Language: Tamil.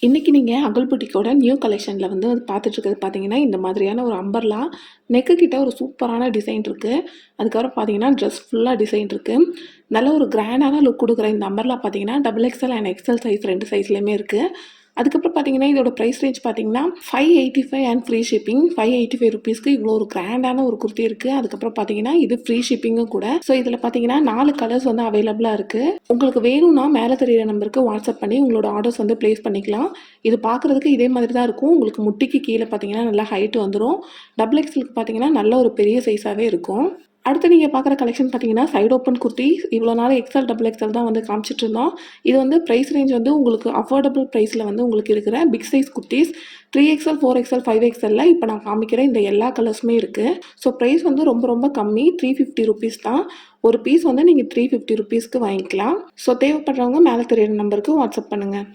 இன்றைக்கி நீங்கள் அகல் புட்டிக்கோட நியூ கலெக்ஷனில் வந்து பார்த்துட்ருக்கிறது பார்த்தீங்கன்னா, இந்த மாதிரியான ஒரு அம்பர்லா நெக்கு கிட்ட ஒரு சூப்பரான டிசைன் இருக்குது. அதுக்கப்புறம் பார்த்தீங்கன்னா ட்ரெஸ் ஃபுல்லாக டிசைன் இருக்குது. நல்ல ஒரு கிராண்டான லுக் கொடுக்குற இந்த அம்பர்லா பார்த்தீங்கன்னா double XL and XL size 2 சைஸ்லையுமே இருக்குது. அதுக்கப்புறம் பார்த்தீங்கன்னா இதோட ப்ரைஸ் ரேஞ்ச் பார்த்தீங்கன்னா 585 அண்ட் ஃப்ரீ ஷிப்பிங். 585 ருபீஸ்க்கு இவ்வளோ ஒரு கிராண்டான ஒரு குர்த்தி இருக்குது. அதுக்கப்புறம் பார்த்தீங்கன்னா இது ஃப்ரீ ஷிப்பிங்கும் கூட. ஸோ இதில் பார்த்தீங்கன்னா 4 கலர்ஸ் வந்து அவைலபிளாக இருக்குது. உங்களுக்கு வேணும்னா மேலே தெரியிற நம்பருக்கு வாட்ஸ்அப் பண்ணி உங்களோட ஆர்டர்ஸ் வந்து ப்ளேஸ் பண்ணிக்கலாம். இது பார்க்குறதுக்கு இதே மாதிரி தான் இருக்கும். உங்களுக்கு முட்டிக்கு கீழே பார்த்தீங்கன்னா நல்லா ஹைட் வந்துடும். டபுள் எக்ஸ்எலுக்கு பார்த்தீங்கன்னா நல்ல ஒரு பெரிய சைஸாகவே இருக்கும். அடுத்து நீங்கள் பார்க்குற கலெக்ஷன் பார்த்தீங்கன்னா சைடு ஓப்பன் குர்த்தி. இவ்வளோ நாள் எக்ஸ்எல் டபுள் எக்ஸ்எல் தான் வந்து காமிச்சிட்டு இருந்தோம். இது வந்து ப்ரைஸ் ரேஞ்ச் வந்து உங்களுக்கு அஃபோர்டபுள் ப்ரைஸில் வந்து உங்களுக்கு இருக்கிற big size kurtis 3XL 4XL 5XL இப்போ நான் காமிக்கிற இந்த எல்லா கலர்ஸுமே இருக்குது. ஸோ ப்ரைஸ் வந்து ரொம்ப ரொம்ப கம்மி, 350 ருபீஸ் தான். ஒரு பீஸ் வந்து நீங்கள் 350 ருபீஸ்க்கு வாங்கிக்கலாம். ஸோ தேவைப்படுறவங்க மேலே தெரியிற நம்பருக்கு வாட்ஸ்அப் பண்ணுங்கள்.